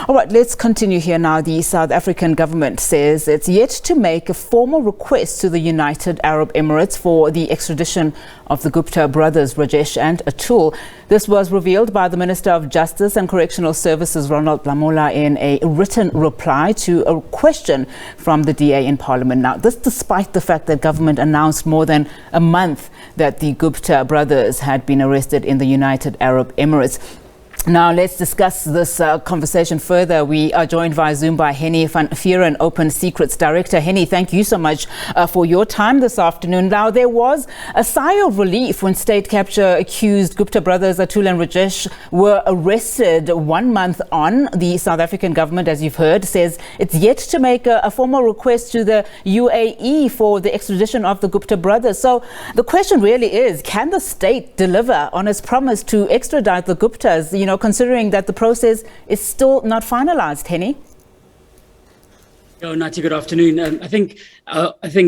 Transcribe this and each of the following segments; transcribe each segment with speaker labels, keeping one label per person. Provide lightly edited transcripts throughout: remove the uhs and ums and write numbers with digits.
Speaker 1: All right, let's continue here now. The South African government says it's yet to make a formal request to the United Arab Emirates for the extradition of the Gupta brothers, Rajesh and Atul. This was revealed by the Minister of Justice and Correctional Services, Ronald Lamola, in a written reply to a question from the DA in Parliament. Now, this despite the fact that government announced more than a month that the Gupta brothers had been arrested in the United Arab Emirates. Now, let's discuss this conversation further. We are joined via Zoom by Hennie van Vuuren, Open Secrets Director. Hennie, thank you so much for your time this afternoon. Now, there was a sigh of relief when state capture accused Gupta brothers Atul and Rajesh were arrested 1 month on. The South African government, as you've heard, says it's yet to make a formal request to the UAE for the extradition of the Gupta brothers. So the question really is, can the state deliver on its promise to extradite the Guptas, considering that the process is still not finalized, Hennie?
Speaker 2: Nati, good afternoon. I think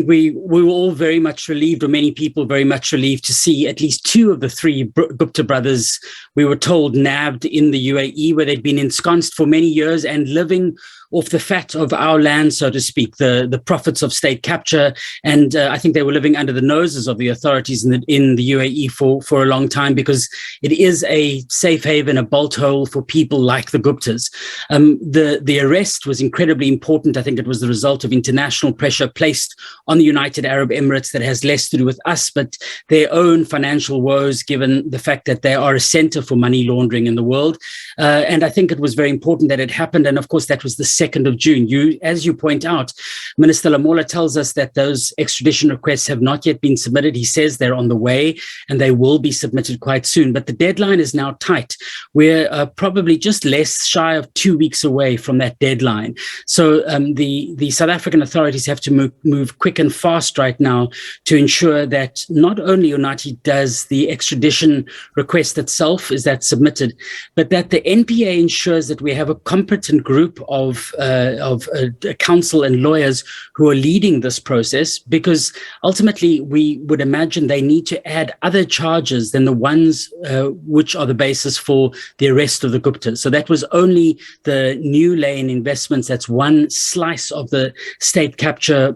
Speaker 2: we were all very much relieved, or many people very much relieved, to see at least two of the three Gupta brothers, we were told, nabbed in the UAE, where they'd been ensconced for many years and living off the fat of our land, so to speak, the profits of state capture. And I think they were living under the noses of the authorities in the UAE for a long time, because it is a safe haven, a bolt hole for people like the Guptas. The arrest was incredibly important. I think it was the result of international pressure placed on the United Arab Emirates that has less to do with us, but their own financial woes, given the fact that they are a center for money laundering in the world. And I think it was very important that it happened. And of course, that was the 2nd of June. As you point out, Minister Lamola tells us that those extradition requests have not yet been submitted. He says they're on the way and they will be submitted quite soon. But the deadline is now tight. We're probably just less shy of 2 weeks away from that deadline. So the South African authorities have to move quick and fast right now to ensure that not only Unati does the extradition request itself, is that submitted, but that the NPA ensures that we have a competent group of counsel and lawyers who are leading this process, because ultimately we would imagine they need to add other charges than the ones which are the basis for the arrest of the Guptas. So that was only the New Lane investments. That's one slice of the state capture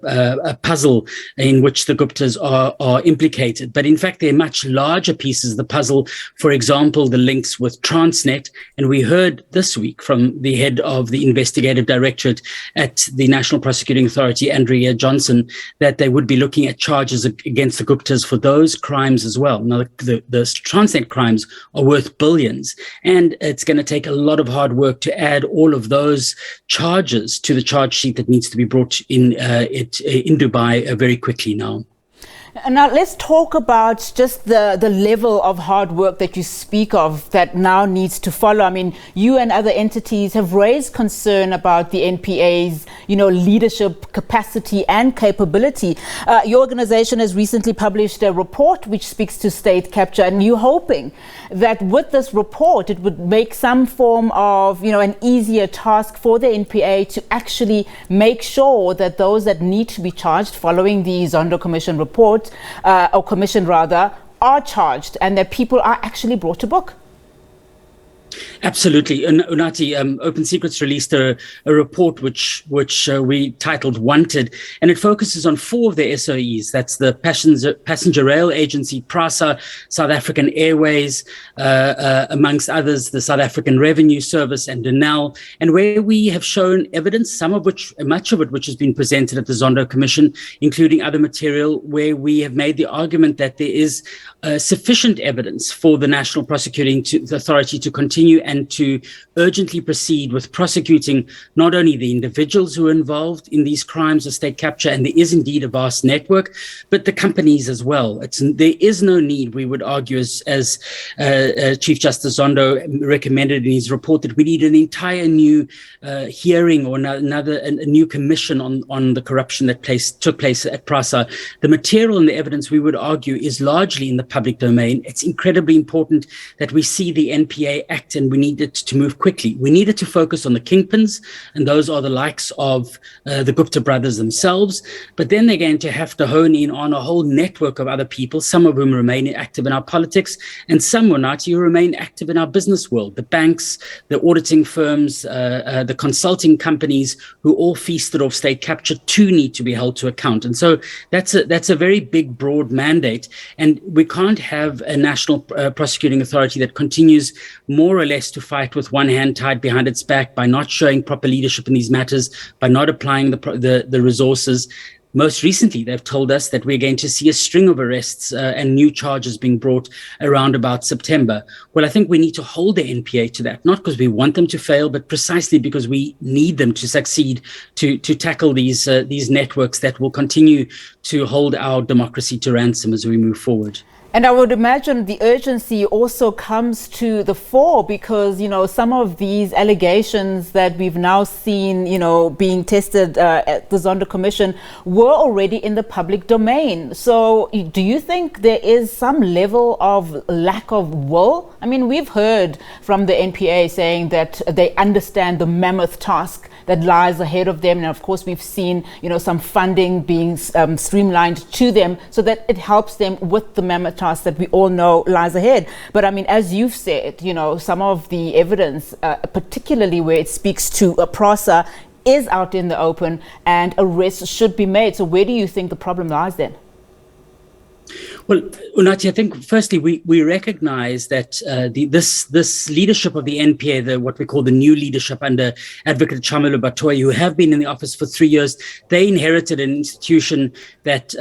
Speaker 2: puzzle in which the Guptas are implicated. But in fact, they're much larger pieces of the puzzle. For example, the links with Transnet. And we heard this week from the head of the investigative directorate at the National Prosecuting Authority, Andrea Johnson, that they would be looking at charges against the Guptas for those crimes as well. Now, the Transnet crimes are worth billions, and it's going to take a lot of hard work to add all of those charges to the charge sheet that needs to be brought in Dubai very quickly now.
Speaker 1: Now, let's talk about just the level of hard work that you speak of that now needs to follow. I mean, you and other entities have raised concern about the NPA's, leadership capacity and capability. Your organization has recently published a report which speaks to state capture, and you're hoping that with this report, it would make some form of, an easier task for the NPA to actually make sure that those that need to be charged following the Zondo Commission report, or commission rather, are charged, and that people are actually brought to book.
Speaker 2: Absolutely. Unati, Open Secrets released a report which we titled Wanted, and it focuses on 4 of the SOEs. That's the Passenger Rail Agency, PRASA, South African Airways, amongst others, the South African Revenue Service and Ronald, and where we have shown evidence, much of it which has been presented at the Zondo Commission, including other material, where we have made the argument that there is sufficient evidence for the National Prosecuting Authority to continue and to urgently proceed with prosecuting not only the individuals who are involved in these crimes of state capture, and there is indeed a vast network, but the companies as well. There is no need, we would argue, as Chief Justice Zondo recommended in his report, that we need an entire new hearing or a new commission on the corruption that took place at PRASA. The material and the evidence, we would argue, is largely in the public domain. It's incredibly important that we see the NPA act, and we needed to move quickly. We needed to focus on the kingpins, and those are the likes of the Gupta brothers themselves. But then they're going to have to hone in on a whole network of other people, some of whom remain active in our politics, and some will not. You remain active in our business world, the banks, the auditing firms, the consulting companies who all feasted off state capture too need to be held to account. And so that's a very big, broad mandate. And we can't have a national prosecuting authority that continues more or less to fight with one hand tied behind its back by not showing proper leadership in these matters, by not applying the resources. Most recently, they've told us that we're going to see a string of arrests and new charges being brought around about September. Well, I think we need to hold the NPA to that, not because we want them to fail, but precisely because we need them to succeed, to tackle these networks that will continue to hold our democracy to ransom as we move forward.
Speaker 1: And I would imagine the urgency also comes to the fore because, some of these allegations that we've now seen, being tested at the Zondo Commission were already in the public domain. So do you think there is some level of lack of will? I mean, we've heard from the NPA saying that they understand the mammoth task that lies ahead of them. And of course, we've seen, some funding being streamlined to them so that it helps them with the mammoth task that we all know lies ahead. But I mean, as you've said, some of the evidence, particularly where it speaks to a PRASA, is out in the open and arrests should be made. So where do you think the problem lies then?
Speaker 2: Well, Unathi, I think firstly we recognize that this leadership of the NPA, what we call the new leadership under Advocate Chamelo Batoyi, who have been in the office for 3 years, they inherited an institution that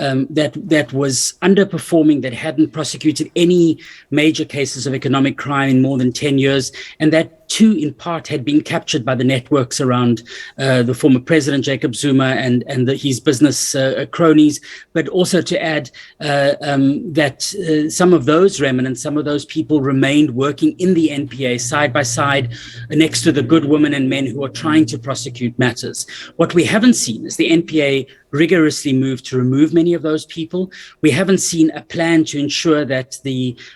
Speaker 2: was underperforming, that hadn't prosecuted any major cases of economic crime in more than 10 years, and that too, in part, had been captured by the networks around the former president, Jacob Zuma, and his business cronies, but also to add that some of those remnants, some of those people remained working in the NPA side by side next to the good women and men who are trying to prosecute matters. What we haven't seen is the NPA rigorously moved to remove many of those people. We haven't seen a plan to ensure that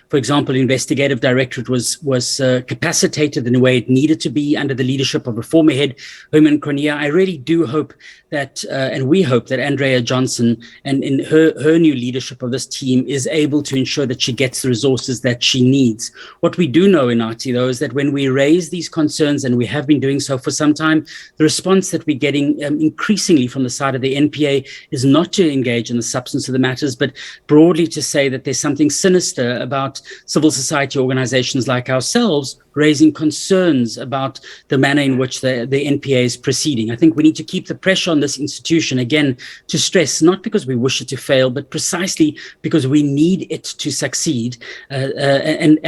Speaker 2: for example, investigative directorate was capacitated in a way it needed to be under the leadership of a former head, Herman Cronje. I really do hope that, and we hope that Andrea Johnson and in her new leadership of this team is able to ensure that she gets the resources that she needs. What we do know, Inati, though, is that when we raise these concerns, and we have been doing so for some time, the response that we're getting increasingly from the side of the NPA is not to engage in the substance of the matters, but broadly to say that there's something sinister about civil society organizations like ourselves raising concerns about the manner in which the NPA is proceeding. I think we need to keep the pressure on this institution, again, to stress, not because we wish it to fail, but precisely because we need it to succeed. And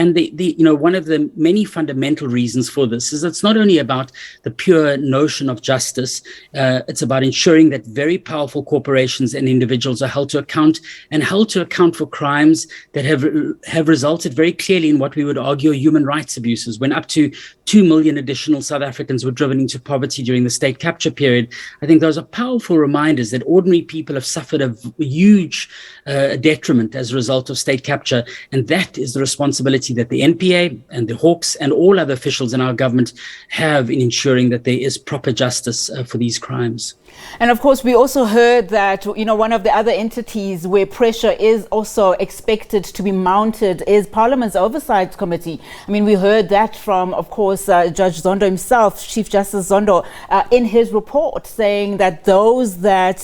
Speaker 2: one of the many fundamental reasons for this is it's not only about the pure notion of justice, it's about ensuring that very powerful corporations and individuals are held to account, and held to account for crimes that have resulted very clearly in what we would argue are human rights abuses. When up to 2 million additional South Africans were driven into poverty during the state capture period, I think those are powerful reminders that ordinary people have suffered a huge detriment as a result of state capture. And that is the responsibility that the NPA and the Hawks and all other officials in our government have in ensuring that there is proper justice for these crimes.
Speaker 1: And of course, we also heard that, one of the other entities where pressure is also expected to be mounted is Parliament's Oversight Committee. I mean, we heard that from, of course, Judge Zondo himself, Chief Justice Zondo, in his report, saying that those that,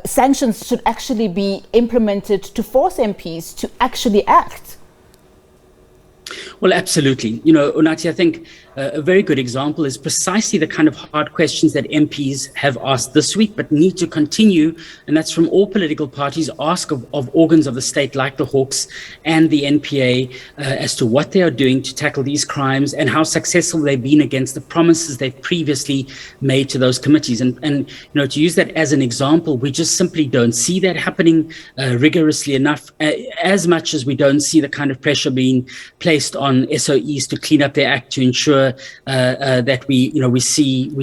Speaker 1: sanctions should actually be implemented to force MPs to actually act.
Speaker 2: Well, absolutely. Unathi, I think a very good example is precisely the kind of hard questions that MPs have asked this week, but need to continue, and that's from all political parties, ask of organs of the state like the Hawks and the NPA as to what they are doing to tackle these crimes and how successful they've been against the promises they've previously made to those committees. And to use that as an example, we just simply don't see that happening rigorously enough, as much as we don't see the kind of pressure being placed on SOEs to clean up their act to ensure sure that we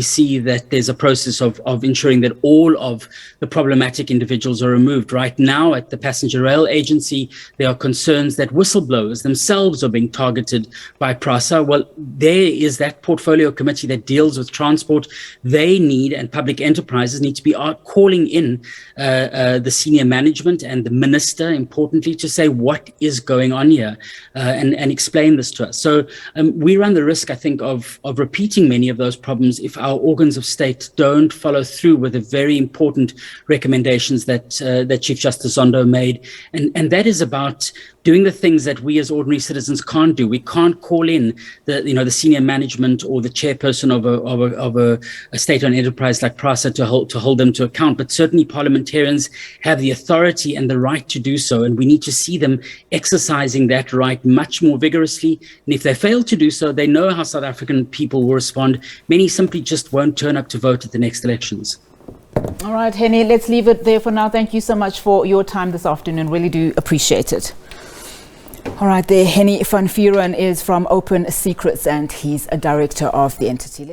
Speaker 2: see that there's a process of ensuring that all of the problematic individuals are removed. Right now at the Passenger Rail Agency, there are concerns that whistleblowers themselves are being targeted by PRASA. Well, there is that portfolio committee that deals with transport. They need, and public enterprises need to be calling in the senior management and the minister, importantly, to say what is going on here and explain this to us. So we run the risk, I think, of repeating many of those problems if our organs of state don't follow through with the very important recommendations that Chief Justice Zondo made. And that is about doing the things that we as ordinary citizens can't do. We can't call in the senior management or the chairperson of a state-owned enterprise like PRASA to hold them to account. But certainly parliamentarians have the authority and the right to do so, and we need to see them exercising that right much more vigorously. And if they fail to do so, they know how South African people will respond. Many simply just won't turn up to vote at the next elections.
Speaker 1: All right, Hennie, let's leave it there for now. Thank you so much for your time this afternoon. Really do appreciate it. All right, there, Hennie van Vuuren is from Open Secrets, and he's a director of the entity.